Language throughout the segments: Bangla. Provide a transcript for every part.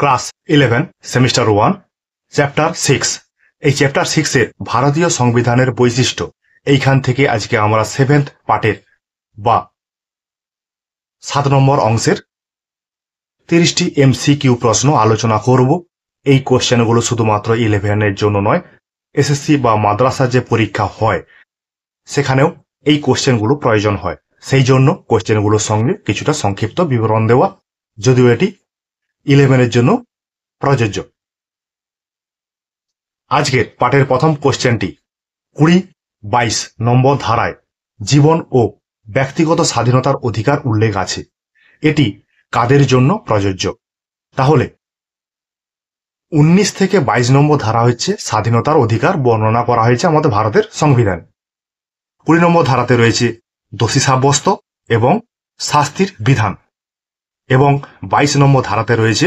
Class 11 semester 1 chapter 6। এই চ্যাপ্টার 6 এর ভারতীয় সংবিধানের বৈশিষ্ট্য এইখান থেকে আজকে আমরা 7th পার্টের বা 7 নম্বর অংশের 30টি এমসিকিউ প্রশ্ন আলোচনা করব। এই কোশ্চেনগুলো শুধুমাত্র 11 এর জন্য নয়, এসএসসি বা মাদ্রাসা যে পরীক্ষা হয় সেখানেও এই কোশ্চেনগুলো প্রয়োজন হয়। সেই জন্য কোশ্চেনগুলোর সঙ্গে কিছুটা সংক্ষিপ্ত বিবরণ দেওয়া, যদিও এটি 11 এর জন্য প্রযোজ্য। আজকের পাঠের প্রথম কোশ্চেনটি 20-22 নম্বর ধারায় জীবন ও ব্যক্তিগত স্বাধীনতার অধিকার উল্লেখ আছে, এটি কাদের জন্য প্রযোজ্য? তাহলে 19 থেকে 22 নম্বর ধারা হচ্ছে স্বাধীনতার অধিকার বর্ণনা করা হয়েছে আমাদের ভারতের সংবিধান। 20 নম্বর ধারাতে রয়েছে দোষী সাব্যস্ত এবং শাস্তির বিধান, এবং 22 নম্বর ধারাতে রয়েছে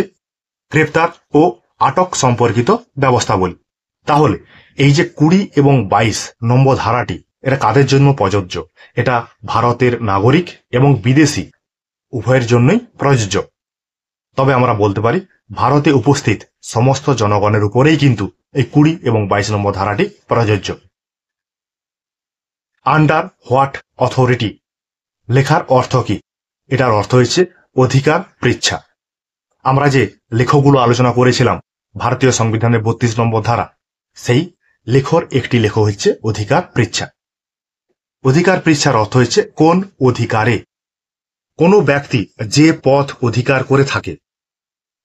গ্রেপ্তার ও আটক সম্পর্কিত ব্যবস্থাবলী। তাহলে এই যে 20 এবং 22 নম্বর ধারাটি এটা কাদের জন্য প্রযোজ্য? এটা ভারতের নাগরিক এবং বিদেশি উভয়ের জন্যই প্রযোজ্য। তবে আমরা বলতে পারি ভারতে উপস্থিত সমস্ত জনগণের উপরেই কিন্তু এই 20 এবং 22 নম্বর ধারাটি প্রযোজ্য। আন্ডার হোয়াট অথরিটি লেখার অর্থ কি? এটার অর্থ হচ্ছে অধিকার পৃচ্ছা। আমরা যে লেখগুলো আলোচনা করেছিলাম ভারতীয় সংবিধানের 32 নম্বর ধারা, সেই লেখর একটি লেখ হচ্ছে অধিকার পৃচ্ছা। অধিকার পৃচ্ছার অর্থ হচ্ছে কোন অধিকারে কোনো ব্যক্তি যে পদ অধিকার করে থাকে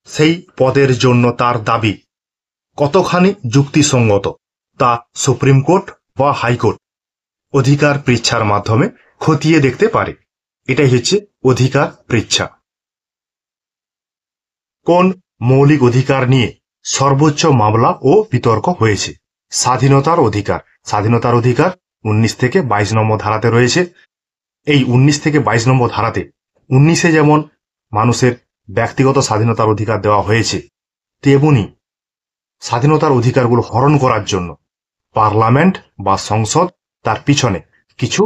সেই পদের জন্য তার দাবি কতখানি যুক্তিসঙ্গত তা সুপ্রিম কোর্ট বা হাইকোর্ট অধিকার পৃচ্ছার মাধ্যমে খতিয়ে দেখতে পারে। এটাই হচ্ছে অধিকার পৃচ্ছা। কোন মৌলিক অধিকার নিয়ে সর্বোচ্চ মামলা ও বিতর্ক হয়েছে? স্বাধীনতার অধিকার। স্বাধীনতার অধিকার 19 থেকে 22 নম্বর ধারাতে রয়েছে। এই 19 থেকে 22 নম্বর ধারাতে 19-এ যেমন মানুষের ব্যক্তিগত স্বাধীনতার অধিকার দেওয়া হয়েছে, তেমনি স্বাধীনতার অধিকারগুলো হরণ করার জন্য পার্লামেন্ট বা সংসদ তার পিছনে কিছু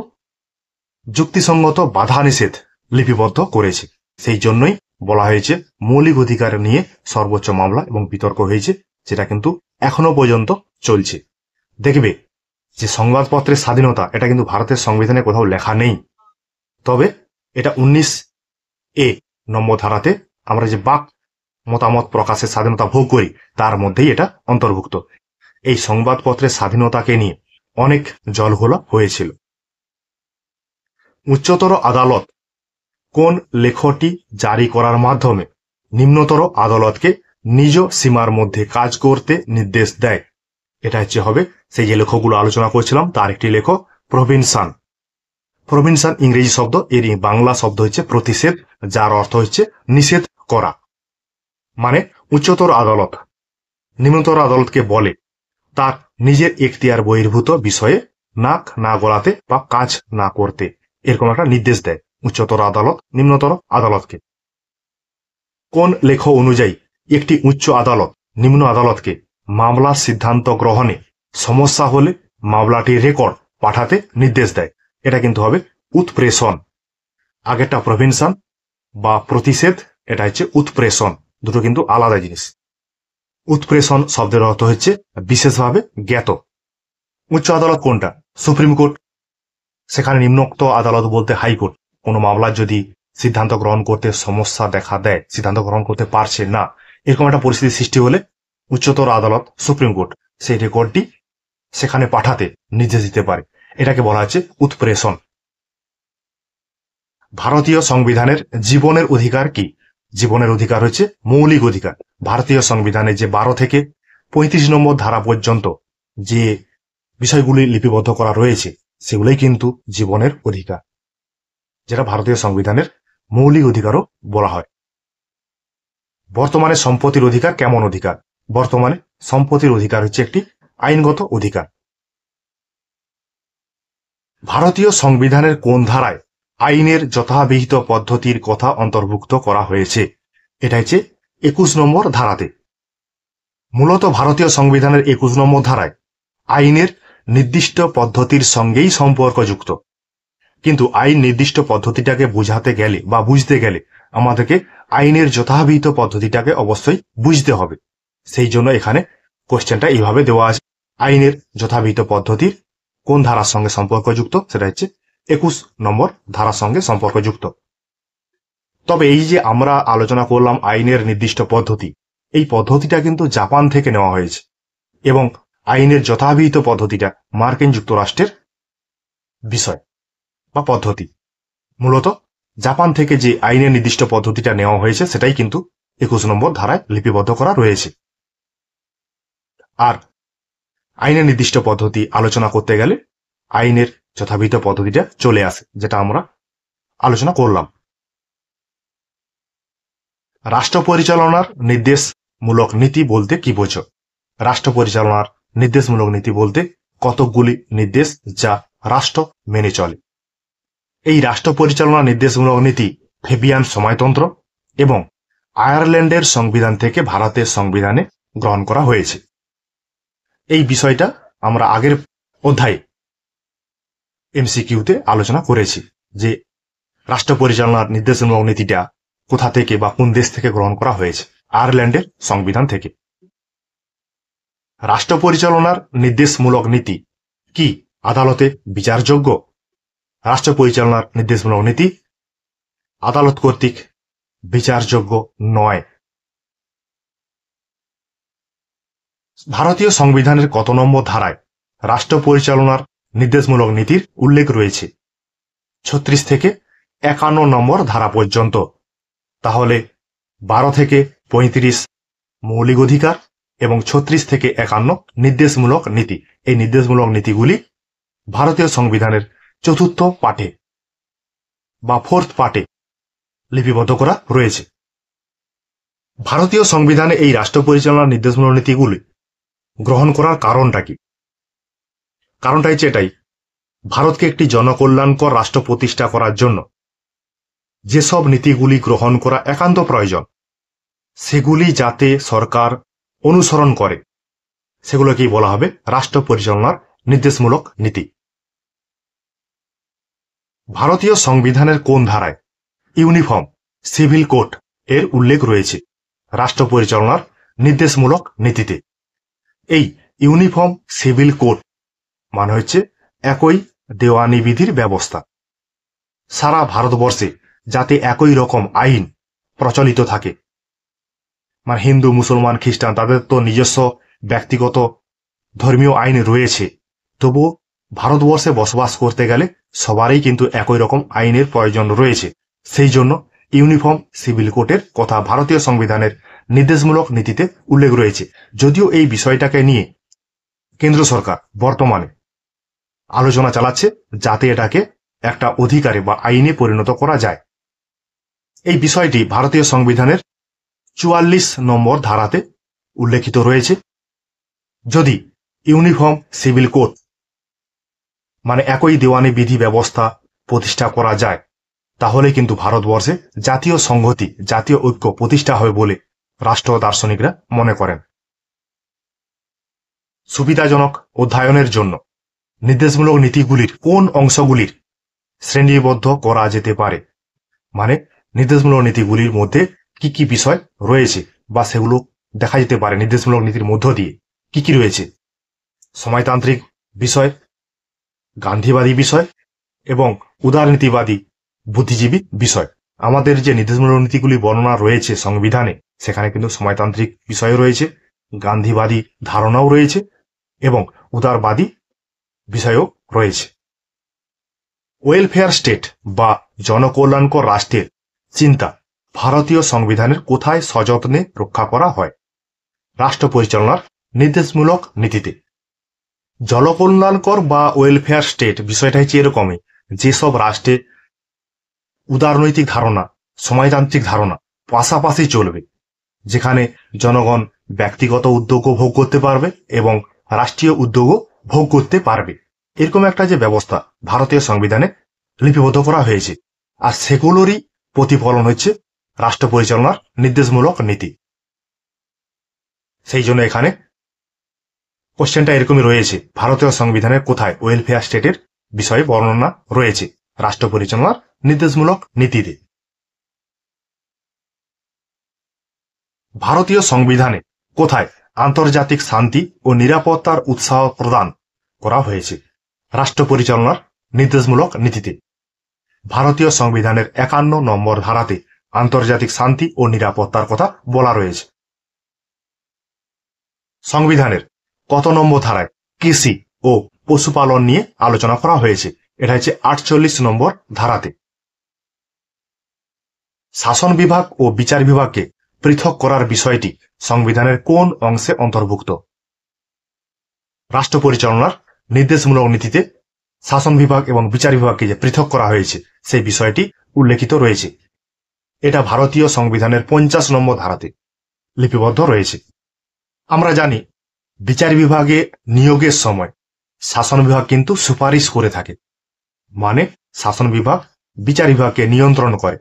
যুক্তিসঙ্গত বাধা নিষেধ লিপিবদ্ধ করেছে। সেই জন্যই বলা হয়েছে মৌলিক অধিকার নিয়ে সর্বোচ্চ মামলা এবং বিতর্ক হয়েছে, যেটা কিন্তু এখনো পর্যন্ত চলছে। দেখবে যে সংবাদপত্রের স্বাধীনতা এটা কিন্তু ভারতের সংবিধানে কোথাও লেখা নেই, তবে এটা 19A নম্বর ধারাতে আমরা যে বাক মতামত প্রকাশের স্বাধীনতা ভোগ করি তার মধ্যেই এটা অন্তর্ভুক্ত। এই সংবাদপত্রের স্বাধীনতাকে নিয়ে অনেক জলঘোলা হয়েছিল। উচ্চতর আদালত কোন লেখটি জারি করার মাধ্যমে নিম্নতর আদালতকে নিজ সীমার মধ্যে কাজ করতে নির্দেশ দেয়? এটা হচ্ছে হবে সেই যে লেখগুলো আলোচনা করছিলাম তার একটি লেখ প্রভিনশন। প্রভিনশন ইংরেজি শব্দ, এর বাংলা শব্দ হচ্ছে প্রতিষেধ, যার অর্থ হচ্ছে নিষেধ করা। মানে উচ্চতর আদালত নিম্নতর আদালতকে বলে তার নিজের এখতিয়ার বহির্ভূত বিষয়ে নাক না গলাতে বা কাজ না করতে, এরকম একটা নির্দেশ দেয় উচ্চতর আদালত নিম্নতর আদালতকে। কোন লেখ অনুযায়ী একটি উচ্চ আদালত নিম্ন আদালতকে মামলার সিদ্ধান্ত গ্রহণে সমস্যা হলে মামলাটির রেকর্ড পাঠাতে নির্দেশ দেয়? এটা কিন্তু হবে উৎপ্রেষণ। আগেরটা প্রভিনশন বা প্রতিষেধ, এটা হচ্ছে উৎপ্রেষণ, দুটো কিন্তু আলাদা জিনিস। উৎপ্রেষণ শব্দের অর্থ হচ্ছে বিশেষভাবে জ্ঞাত। উচ্চ আদালত কোনটা? Supreme court. সেখানে নিম্নোক্ত আদালত বলতে হাইকোর্ট। কোনো মামলার যদি সিদ্ধান্ত গ্রহণ করতে সমস্যা দেখা দেয়, সিদ্ধান্ত গ্রহণ করতে পারছে না, এরকম একটা পরিস্থিতি সৃষ্টি হলে উচ্চতর আদালত সুপ্রিম কোর্ট সেই রেকর্ডটি সেখানে পাঠাতে নির্দেশ দিতে পারে। এটাকে বলা হচ্ছে উৎপ্রেষণ। ভারতীয় সংবিধানের জীবনের অধিকার কি? জীবনের অধিকার হচ্ছে মৌলিক অধিকার। ভারতীয় সংবিধানে যে 12 থেকে 35 নম্বর ধারা পর্যন্ত যে বিষয়গুলি লিপিবদ্ধ করা রয়েছে সেগুলোই কিন্তু জীবনের অধিকার, যেটা ভারতীয় সংবিধানের মৌলিক অধিকারও বলা হয়। বর্তমানে সম্পত্তির অধিকার কেমন অধিকার? বর্তমানে সম্পত্তির অধিকার হচ্ছে একটি আইনগত অধিকার। ভারতীয় সংবিধানের কোন ধারায় আইনের যথাবিহিত পদ্ধতির কথা অন্তর্ভুক্ত করা হয়েছে? এটা হচ্ছে 21 নম্বর ধারাতে। মূলত ভারতীয় সংবিধানের 21 নম্বর ধারায় আইনের নির্দিষ্ট পদ্ধতির সঙ্গেই সম্পর্কযুক্ত, কিন্তু আইন নির্দিষ্ট পদ্ধতিটাকে বোঝাতে গেলে বা বুঝতে গেলে আমাদেরকে আইনের যথাবিহিত পদ্ধতিটাকে অবশ্যই বুঝতে হবে। সেই জন্য এখানে কোশ্চেনটা এইভাবে দেওয়া আছে, আইনের যথাবিহিত পদ্ধতির কোন ধারার সঙ্গে সম্পর্কযুক্ত, সেটা হচ্ছে 21 নম্বর ধারার সঙ্গে সম্পর্কযুক্ত। তবে এই যে আমরা আলোচনা করলাম আইনের নির্দিষ্ট পদ্ধতি, এই পদ্ধতিটা কিন্তু জাপান থেকে নেওয়া হয়েছে এবং আইনের যথাবিহিত পদ্ধতিটা মার্কিন যুক্তরাষ্ট্রের বিষয় বা পদ্ধতি। মূলত জাপান থেকে যে আইনের নির্দিষ্ট পদ্ধতিটা নেওয়া হয়েছে সেটাই কিন্তু 21 নম্বর ধারায় লিপিবদ্ধ করা রয়েছে। আর আইনের নির্দিষ্ট পদ্ধতি আলোচনা করতে গেলে আইনের যথাবিহিত পদ্ধতিটা চলে আসে, যেটা আমরা আলোচনা করলাম। রাষ্ট্র পরিচালনার নির্দেশমূলক নীতি বলতে কি বোঝো? রাষ্ট্র পরিচালনার নির্দেশমূলক নীতি বলতে কতকগুলি নির্দেশ যা রাষ্ট্র মেনে চলে। এই রাষ্ট্র পরিচালনা নির্দেশমূলক নীতি ফেবিয়ান সময়তন্ত্র এবং আয়ারল্যান্ডের সংবিধান থেকে ভারতের সংবিধানে গ্রহণ করা হয়েছে। এই বিষয়টা আমরা আগের অধ্যায়ে এমসিকিউতে আলোচনা করেছি যে রাষ্ট্র পরিচালনার নির্দেশমূলক নীতিটা কোথা থেকে বা কোন দেশ থেকে গ্রহণ করা হয়েছে, আয়ারল্যান্ডের সংবিধান থেকে। রাষ্ট্র পরিচালনার নির্দেশমূলক নীতি কি আদালতে বিচারযোগ্য? রাষ্ট্র পরিচালনার নির্দেশমূলক নীতি আদালত কর্তৃক বিচারযোগ্য নয়। ভারতীয় সংবিধানের কত নম্বর ধারায় রাষ্ট্র পরিচালনার নির্দেশমূলক নীতির উল্লেখ রয়েছে? 36 থেকে 51 নম্বর ধারা পর্যন্ত। তাহলে 12 থেকে 35 মৌলিক অধিকার এবং 36 থেকে 51 নির্দেশমূলক নীতি। এই নির্দেশমূলক নীতিগুলি ভারতীয় সংবিধানের চতুর্থ পাঠে বা ফোর্থ পার্টে লিপিবদ্ধ করা রয়েছে। ভারতীয় সংবিধানে এই রাষ্ট্র পরিচালনার নির্দেশমূলক নীতিগুলি গ্রহণ করার কারণটা কি? কারণটা হচ্ছে এটাই, ভারতকে একটি জনকল্যাণকর রাষ্ট্র প্রতিষ্ঠা করার জন্য যেসব নীতিগুলি গ্রহণ করা একান্ত প্রয়োজন সেগুলি যাতে সরকার অনুসরণ করে সেগুলোকেই বলা হবে রাষ্ট্র পরিচালনার নির্দেশমূলক নীতি। ভারতীয় সংবিধানের কোন ধারায় ইউনিফর্ম সিভিল কোড এর উল্লেখ রয়েছে রাষ্ট্র পরিচালনার নির্দেশমূলক নীতিতে? এই ইউনিফর্ম সিভিল কোড মানে হচ্ছে একই দেওয়ানি বিধির ব্যবস্থা। সারা ভারতবর্ষে যাতে একই রকম আইন প্রচলিত থাকে, মানে হিন্দু মুসলমান খ্রিস্টান তাদের তো নিজস্ব ব্যক্তিগত ধর্মীয় আইন রয়েছে, তবুও ভারতবর্ষে বসবাস করতে গেলে সবারই কিন্তু একই রকম আইনের প্রয়োজন রয়েছে। সেই জন্য ইউনিফর্ম সিভিল কোডের কথা ভারতীয় সংবিধানের নির্দেশমূলক নীতিতে উল্লেখ রয়েছে। যদিও এই বিষয়টাকে নিয়ে কেন্দ্র সরকার বর্তমানে আলোচনা চালাচ্ছে যাতে এটাকে একটা অধিকারে বা আইনে পরিণত করা যায়। এই বিষয়টি ভারতীয় সংবিধানের 44 নম্বর ধারাতে উল্লেখিত রয়েছে। যদি ইউনিফর্ম সিভিল কোড মানে একই দেওয়ানি বিধি ব্যবস্থা প্রতিষ্ঠা করা যায় তাহলে কিন্তু ভারতবর্ষে জাতীয় সংহতি জাতীয় ঐক্য প্রতিষ্ঠা হবে বলে রাষ্ট্র দার্শনিকরা মনে করেন। সুবিধাজনক অধ্যয়নের জন্য নির্দেশমূলক নীতিগুলির কোন অংশগুলির শ্রেণীবদ্ধ করা যেতে পারে, মানে নির্দেশমূলক নীতিগুলির মধ্যে কি কি বিষয় রয়েছে বা সেগুলো দেখা যেতে পারে নির্দেশমূলক নীতির মধ্য দিয়ে কি কি রয়েছে? সমাজতান্ত্রিক বিষয়, গান্ধীবাদী বিষয় এবং উদারনীতিবাদী বুদ্ধিজীবী বিষয়। আমাদের যে নির্দেশমূলক নীতিগুলি বর্ণনা রয়েছে সংবিধানে সেখানে কিন্তু সমাজতান্ত্রিক বিষয় রয়েছে, গান্ধীবাদী ধারণাও রয়েছে এবং উদারবাদী বিষয়ও রয়েছে। ওয়েলফেয়ার স্টেট বা জনকল্যাণকর রাষ্ট্রের চিন্তা ভারতীয় সংবিধানের কোথায় সযত্নে রক্ষা করা হয়? রাষ্ট্র পরিচালনার নির্দেশমূলক নীতিতে। জনকল্যাণকর বা ওয়েলফেয়ার স্টেট বিষয়টা হচ্ছে এরকমই, যেসব রাষ্ট্রে উদারনৈতিক ধারণা সমাজতান্ত্রিক ধারণা পাশাপাশি চলবে, যেখানে জনগণ ব্যক্তিগত উদ্যোগও ভোগ করতে পারবে এবং রাষ্ট্রীয় উদ্যোগও ভোগ করতে পারবে, এরকম একটা যে ব্যবস্থা ভারতীয় সংবিধানে লিপিবদ্ধ করা হয়েছে, আর সেগুলোরই প্রতিফলন হচ্ছে রাষ্ট্র পরিচালনার নির্দেশমূলক নীতি। সেই জন্য এখানে কোশ্চেনটা এরকমই রয়েছে, ভারতীয় সংবিধানের কোথায় ওয়েলফেয়ার স্টেটের বিষয়ে বর্ণনা রয়েছে রাষ্ট্র পরিচালনার নির্দেশমূলক নীতিতে। ভারতীয় সংবিধানে কোথায় আন্তর্জাতিক শান্তি ও নিরাপত্তার উৎসাহ প্রদান করা হয়েছে? রাষ্ট্র পরিচালনার নির্দেশমূলক নীতিতে। ভারতীয় সংবিধানের 51 নম্বর ধারাতে আন্তর্জাতিক শান্তি ও নিরাপত্তার কথা বলা রয়েছে। সংবিধানের কত নম্বর ধারায় কৃষি ও পশুপালন নিয়ে আলোচনা করা হয়েছে? এটা হচ্ছে 48 নম্বর ধারাতে। শাসন বিভাগ ও বিচার বিভাগকে পৃথক করার বিষয়টি সংবিধানের কোন অংশে অন্তর্ভুক্ত? রাষ্ট্র পরিচালনার নির্দেশমূলক নীতিতে শাসন বিভাগ এবং বিচার বিভাগকে যে পৃথক করা হয়েছে সেই বিষয়টি উল্লেখিত রয়েছে। এটা ভারতীয় সংবিধানের 50 নম্বর ধারাতে লিপিবদ্ধ রয়েছে। আমরা জানি বিচার বিভাগে নিয়োগের সময় শাসন বিভাগ কিন্তু সুপারিশ করে থাকে, মানে শাসন বিভাগ বিচার বিভাগকে নিয়ন্ত্রণ করে।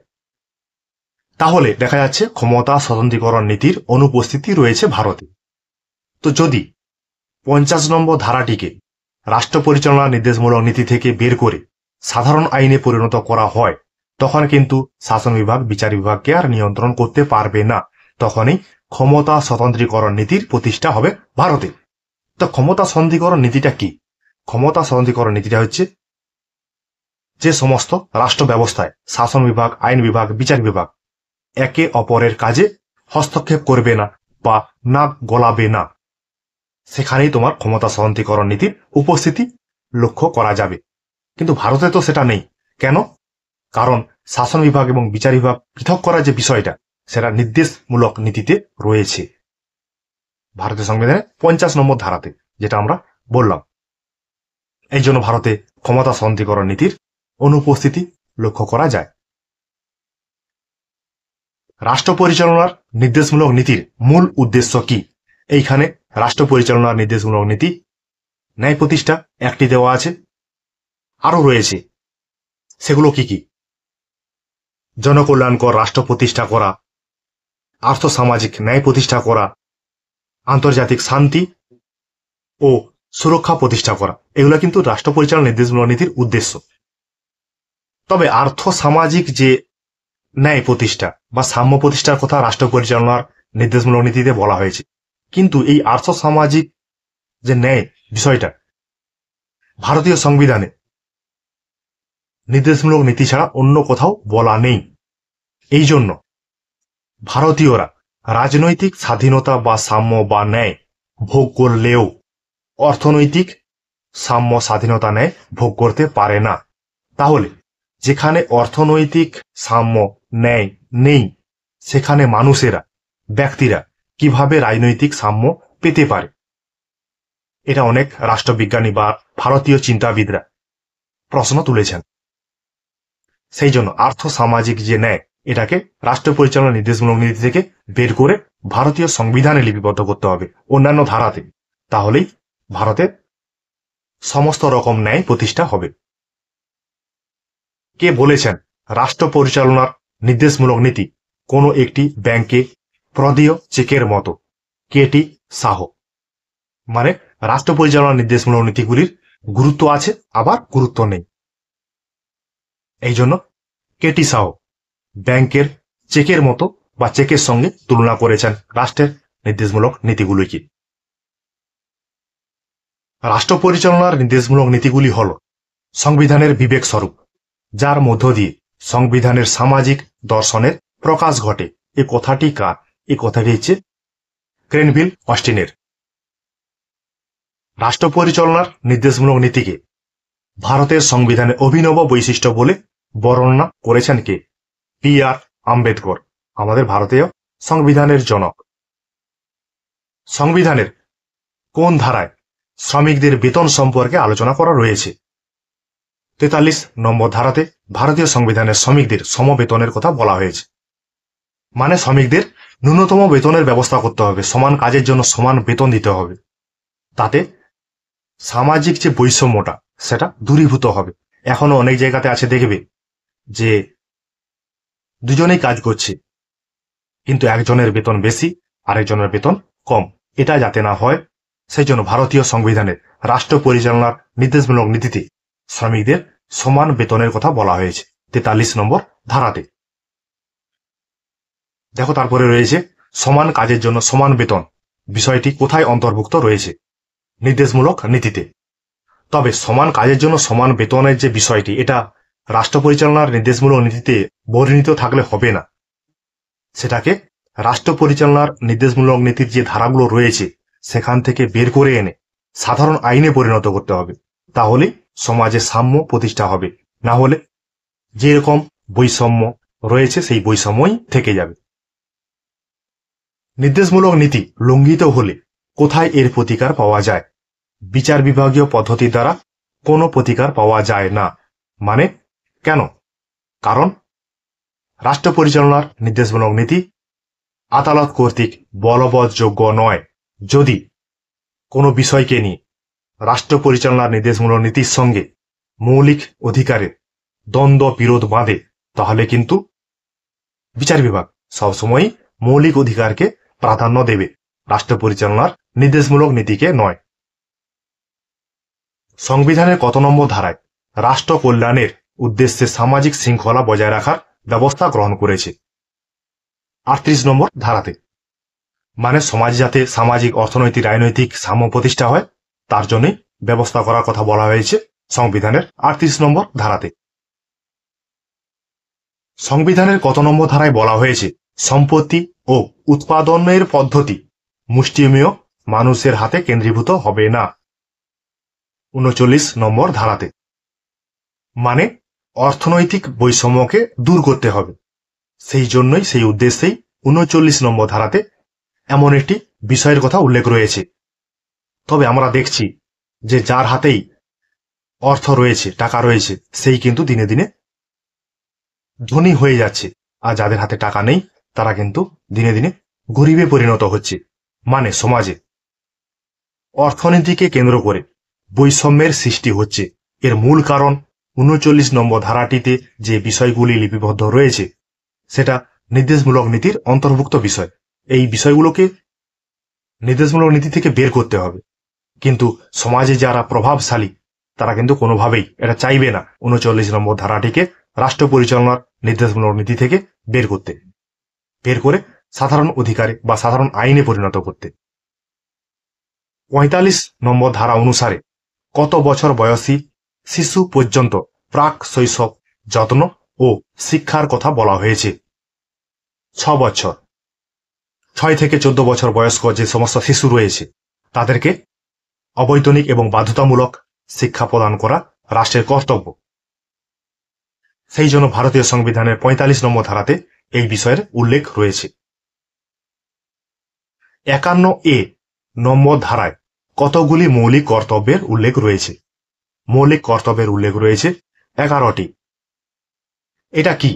তাহলে দেখা যাচ্ছে ক্ষমতা স্বতন্ত্রীকরণ নীতির অনুপস্থিতি রয়েছে ভারতে। তো যদি 50 নম্বর ধারাটিকে রাষ্ট্র পরিচালনা নির্দেশমূলক নীতি থেকে বের করে সাধারণ আইনে পরিণত করা হয়, তখন কিন্তু শাসন বিভাগ বিচার বিভাগকে আর নিয়ন্ত্রণ করতে পারবে না। তখনই ক্ষমতা স্বতন্ত্রীকরণ নীতির প্রতিষ্ঠা হবে ভারতে। তো ক্ষমতা স্বতন্ত্রীকরণ নীতিটা কি? ক্ষমতা স্বতন্ত্রীকরণ নীতিটা হচ্ছে যে সমস্ত রাষ্ট্র ব্যবস্থায় শাসন বিভাগ, আইন বিভাগ, বিচার বিভাগ একে অপরের কাজে হস্তক্ষেপ করবে না বা নাক গলাবে না, সেখানেই তোমার ক্ষমতা স্বতন্ত্রীকরণ নীতির উপস্থিতি লক্ষ্য করা যাবে। কিন্তু ভারতে তো সেটা নেই। কেন? কারণ শাসন বিভাগ এবং বিচার বিভাগ পৃথক করার যে বিষয়টা, সেটা নির্দেশমূলক নীতিতে রয়েছে ভারতীয় সংবিধানে 50 নম্বর ধারাতে, যেটা আমরা বললাম। এই জন্য ভারতে ক্ষমতা স্বতন্ত্রীকরণ নীতির অনুপস্থিতি লক্ষ্য করা যায়। রাষ্ট্র পরিচালনার নির্দেশমূলক নীতির মূল উদ্দেশ্য কি? এইখানে রাষ্ট্র পরিচালনার নির্দেশমূলক নীতি ন্যায় প্রতিষ্ঠা একটি দেওয়া আছে, আরো রয়েছে। সেগুলো কি কি? জনকল্যাণকর রাষ্ট্র প্রতিষ্ঠা করা, আর্থ সামাজিক ন্যায় প্রতিষ্ঠা করা, আন্তর্জাতিক শান্তি ও সুরক্ষা প্রতিষ্ঠা করা, এগুলো কিন্তু রাষ্ট্র পরিচালনা নির্দেশমূলক নীতির উদ্দেশ্য। তবে আর্থ সামাজিক যে ন্যায় প্রতিষ্ঠা বা সাম্য প্রতিষ্ঠার কথা রাষ্ট্র পরিচালনার নির্দেশমূলক নীতিতে বলা হয়েছে, কিন্তু এই আর্থ সামাজিক যে ন্যায় বিষয়টা ভারতীয় সংবিধানে নির্দেশমূলক নীতি ছাড়া অন্য কোথাও বলা নেই। এই জন্য ভারতীয়রা রাজনৈতিক স্বাধীনতা বা সাম্য বা ন্যায় ভোগ করলেও অর্থনৈতিক সাম্য স্বাধীনতা ন্যায় ভোগ করতে পারে না। তাহলে যেখানে অর্থনৈতিক সাম্য ন্যায় নেই, সেখানে মানুষেরা, ব্যক্তিরা কিভাবে রাজনৈতিক সাম্য পেতে পারে? এটা অনেক রাষ্ট্রবিজ্ঞানী বা ভারতীয় চিন্তাবিদরা প্রশ্ন তুলেছেন। সেই জন্য আর্থ সামাজিক যে ন্যায়, এটাকে রাষ্ট্র পরিচালনা নির্দেশমূলক নীতি থেকে বের করে ভারতীয় সংবিধানে লিপিবদ্ধ করতে হবে, অন্যান্য ধারাতে। তাহলেই ভারতে সমস্ত রকম ন্যায় প্রতিষ্ঠা হবে। কে বলেছেন রাষ্ট্র পরিচালনার নির্দেশমূলক নীতি কোনো একটি ব্যাংকে প্রদেয় চেকের মতো? কেটি সাহ। মানে রাষ্ট্র পরিচালনার নির্দেশমূলক নীতিগুলির গুরুত্ব আছে, আবার গুরুত্ব নেই। এই জন্য কেটি সাহ ব্যাংকের চেকের মতো বা চেকের সঙ্গে তুলনা করেছেন রাষ্ট্রের নির্দেশমূলক নীতিগুলিকে। রাষ্ট্র পরিচালনার নির্দেশমূলক নীতিগুলি হল সংবিধানের বিবেক স্বরূপ, যার মধ্য দিয়ে সংবিধানের সামাজিক দর্শনের প্রকাশ ঘটে। এই কথাটি কার? এই কথাটি হচ্ছে গ্রেনভিল অস্টিনের। রাষ্ট্র পরিচালনার নির্দেশমূলক নীতিকে ভারতের সংবিধানের অভিনব বৈশিষ্ট্য বলে বর্ণনা করেছেন কে? পি.আর. আম্বেদকর, আমাদের ভারতীয় সংবিধানের জনক। সংবিধানের কোন ধারায় শ্রমিকদের বেতন সম্পর্কে আলোচনা করা রয়েছে? 43 নম্বর ধারাতে ভারতীয় সংবিধানের শ্রমিকদের সমবেতনের কথা বলা হয়েছে। মানে শ্রমিকদের ন্যূনতম বেতনের ব্যবস্থা করতে হবে, সমান কাজের জন্য সমান বেতন দিতে হবে। তাতে সামাজিক যে বৈষম্যটা, সেটা দূরীভূত হবে। এখনো অনেক জায়গাতে আছে, দেখবে যে দুজনেই কাজ করছে, কিন্তু একজনের বেতন বেশি, আরেকজনের বেতন কম। এটা যাতে না হয়, সেই জন্য ভারতীয় সংবিধানের রাষ্ট্র পরিচালনার নির্দেশমূলক নীতিতে শ্রমিকদের সমান বেতনের কথা বলা হয়েছে 43 নম্বর ধারাতে। দেখো তারপরে রয়েছে সমান কাজের জন্য সমান বেতন বিষয়টি কোথায় অন্তর্ভুক্ত রয়েছে? নির্দেশমূলক নীতিতে। তবে সমান কাজের জন্য সমান বেতনের যে বিষয়টি, এটা রাষ্ট্র পরিচালনার নির্দেশমূলক নীতিতে বর্ণিত থাকলে হবে না। সেটাকে রাষ্ট্র পরিচালনার নির্দেশমূলক নীতির যে ধারাগুলো রয়েছে সেখান থেকে বের করে এনে সাধারণ আইনে পরিণত করতে হবে। তাহলে সমাজে সাম্য প্রতিষ্ঠা হবে। না হলে যেরকম বৈষম্য রয়েছে সেই বৈষম্যই থেকে যাবে। নির্দেশমূলক নীতি লঙ্ঘিত হলে কোথায় এর প্রতিকার পাওয়া যায়? বিচার বিভাগীয় পদ্ধতি দ্বারা কোনো প্রতিকার পাওয়া যায় না। মানে কেন? কারণ রাষ্ট্র পরিচালনার নির্দেশমূলক নীতি আদালত কর্তৃক বলবৎযোগ্য নয়। যদি কোনো বিষয়কে নিয়ে রাষ্ট্র পরিচালনার নির্দেশমূলক নীতির সঙ্গে মৌলিক অধিকারের দ্বন্দ্ব বিরোধ বাঁধে, তাহলে কিন্তু বিচার বিভাগ সবসময় মৌলিক অধিকারকে প্রাধান্য দেবে, রাষ্ট্র পরিচালনার নির্দেশমূলক নীতিকে নয়। সংবিধানের কত নম্বর ধারায় রাষ্ট্র কল্যাণের উদ্দেশ্যে সামাজিক শৃঙ্খলা বজায় রাখার ব্যবস্থা গ্রহণ করেছে? 38 নম্বর ধারাতে। মানে সমাজ যাতে সামাজিক, অর্থনৈতিক, রাজনৈতিক সাম্য প্রতিষ্ঠা হয় তার জন্য ব্যবস্থা করার কথা বলা হয়েছে সংবিধানের 38 নম্বর ধারাতে। সংবিধানের কত নম্বর ধারায় বলা হয়েছে সম্পত্তি ও উৎপাদনের পদ্ধতি মুষ্টিমেয় মানুষের হাতে কেন্দ্রীভূত হবে না? 39 নম্বর ধারাতে। মানে অর্থনৈতিক বৈষম্যকে দূর করতে হবে। সেই জন্যই, সেই উদ্দেশ্যেই 39 নম্বর ধারাতে এমন একটি বিষয়ের কথা উল্লেখ রয়েছে। তবে আমরা দেখছি যে যার হাতেই অর্থ রয়েছে, টাকা রয়েছে, সেই কিন্তু দিনে দিনে ধনী হয়ে যাচ্ছে, আর যাদের হাতে টাকা নেই তারা কিন্তু দিনে দিনে গরিবে পরিণত হচ্ছে। মানে সমাজে অর্থনীতিকে কেন্দ্র করে বৈষম্যের সৃষ্টি হচ্ছে। এর মূল কারণ 39 নম্বর ধারাটিতে যে বিষয়গুলি লিপিবদ্ধ রয়েছে সেটা নির্দেশমূলক নীতির অন্তর্ভুক্ত বিষয়। এই বিষয়গুলোকে নির্দেশমূলক নীতি থেকে বের করতে হবে। কিন্তু সমাজে যারা প্রভাবশালী তারা কিন্তু কোনোভাবেই এটা চাইবে না 39 নম্বর ধারাটিকে রাষ্ট্র পরিচালনার নির্দেশমূলক নীতি থেকে বের করে সাধারণ অধিকারে বা সাধারণ আইনে পরিণত করতে। 45 নম্বর ধারা অনুসারে কত বছর বয়সী শিশু পর্যন্ত প্রাক শৈশব যত্ন ও শিক্ষার কথা বলা হয়েছে? 6 বছর। 6 থেকে 14 বছর বয়স্ক যে সমস্ত শিশু রয়েছে তাদেরকে অবৈতনিক এবং বাধ্যতামূলক শিক্ষা প্রদান করা রাষ্ট্রের কর্তব্য। সেই জন্য ভারতীয় সংবিধানের 45 নম্বর ধারাতে এই বিষয়ের উল্লেখ রয়েছে। 51A নম্বর ধারায় কতগুলি মৌলিক কর্তব্যের উল্লেখ রয়েছে? মৌলিক কর্তব্যের উল্লেখ রয়েছে 11টি। এটা কি?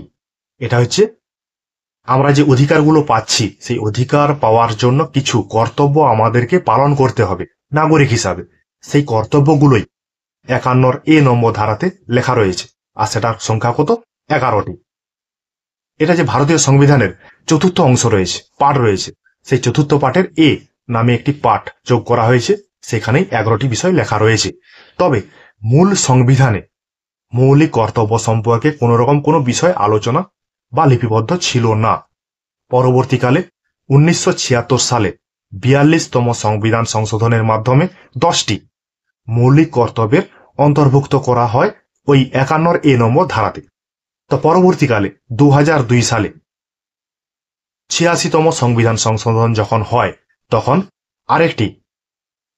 এটা হচ্ছে আমরা যে অধিকারগুলো পাচ্ছি সেই অধিকার পাওয়ার জন্য কিছু কর্তব্য আমাদেরকে পালন করতে হবে নাগরিক হিসাবে। সেই কর্তব্যগুলোই 51A নম্বর ধারাতে লেখা রয়েছে, আর সেটার সংখ্যা কত? 11টি। এটা যে ভারতীয় সংবিধানের চতুর্থ অংশ রয়েছে, পাঠ রয়েছে, সেই চতুর্থ পাঠের এ নামে একটি পাঠ যোগ করা হয়েছে, সেখানেই 11টি বিষয় লেখা রয়েছে। তবে মূল সংবিধানে মৌলিক কর্তব্য সম্পর্কে কোন রকম কোনো বিষয় আলোচনা বা লিপিবদ্ধ ছিল না। পরবর্তীকালে 1976 সালে 42তম সংবিধান সংশোধনের মাধ্যমে 10টি মৌলিক কর্তব্যের অন্তর্ভুক্ত করা হয় ওই 51A নম্বর ধারাতে। তো পরবর্তীকালে 2002 সালে 86তম সংবিধান সংশোধন যখন হয় তখন আরেকটি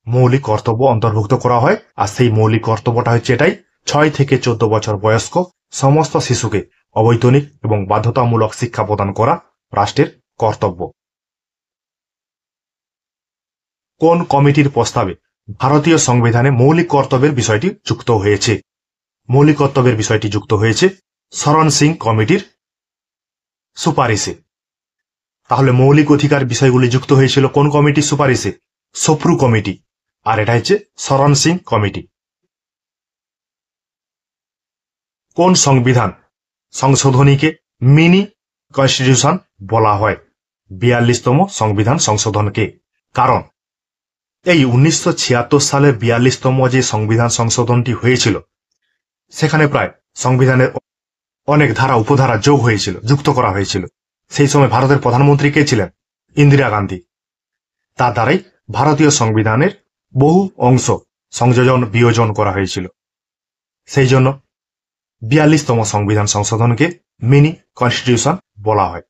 মৌলিক কর্তব্য অন্তর্ভুক্ত করা হয়, আর সেই মৌলিক কর্তব্যটা হচ্ছে এটাই, 6 থেকে 14 বছর বয়স্ক সমস্ত শিশুকে অবৈতনিক এবং বাধ্যতামূলক শিক্ষা প্রদান করা রাষ্ট্রের কর্তব্য। কোন কমিটির প্রস্তাবে ভারতীয় সংবিধানে মৌলিক কর্তব্যের বিষয়টি যুক্ত হয়েছে? মৌলিক কর্তব্যের বিষয়টি যুক্ত হয়েছে শরণ সিং কমিটির সুপারিশে। তাহলে মৌলিক অধিকার বিষয়গুলি যুক্ত হয়েছিল কোন কমিটির সুপারিশে? সপ্রু কমিটি, আর এটা হচ্ছে শরণ সিং কমিটি। কোন সংবিধান সংশোধনীকে মিনি কনস্টিটিউশন বলা হয়? 42তম সংবিধান সংশোধনকে। কারণ এই 1976 সালের 42তম যে সংবিধান সংশোধনটি হয়েছিল সেখানে প্রায় সংবিধানের অনেক ধারা উপধারা যোগ হয়েছিল, যুক্ত করা হয়েছিল। সেই সময় ভারতের প্রধানমন্ত্রী কে ছিলেন? ইন্দিরা গান্ধী। তার দ্বারাই ভারতীয় সংবিধানের বহু অংশ সংযোজন বিয়োজন করা হয়েছিল। সেই জন্য 42তম সংবিধান সংশোধনকে মিনি কনস্টিটিউশন বলা হয়।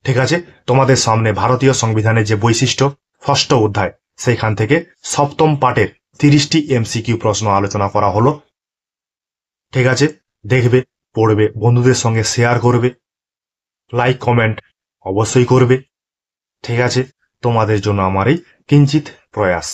ঠিক আছে, তোমাদের সামনে ভারতীয় সংবিধানের যে বৈশিষ্ট্য, ষষ্ঠ অধ্যায়, সেইখান থেকে সপ্তম পাঠের 30টি এমসিকিউ প্রশ্ন আলোচনা করা হলো। ঠিক আছে, দেখবে, পড়বে, বন্ধুদের সঙ্গে শেয়ার করবে, লাইক কমেন্ট অবশ্যই করবে। ঠিক আছে, তোমাদের জন্য আমার এই কিঞ্চিত প্রয়াস।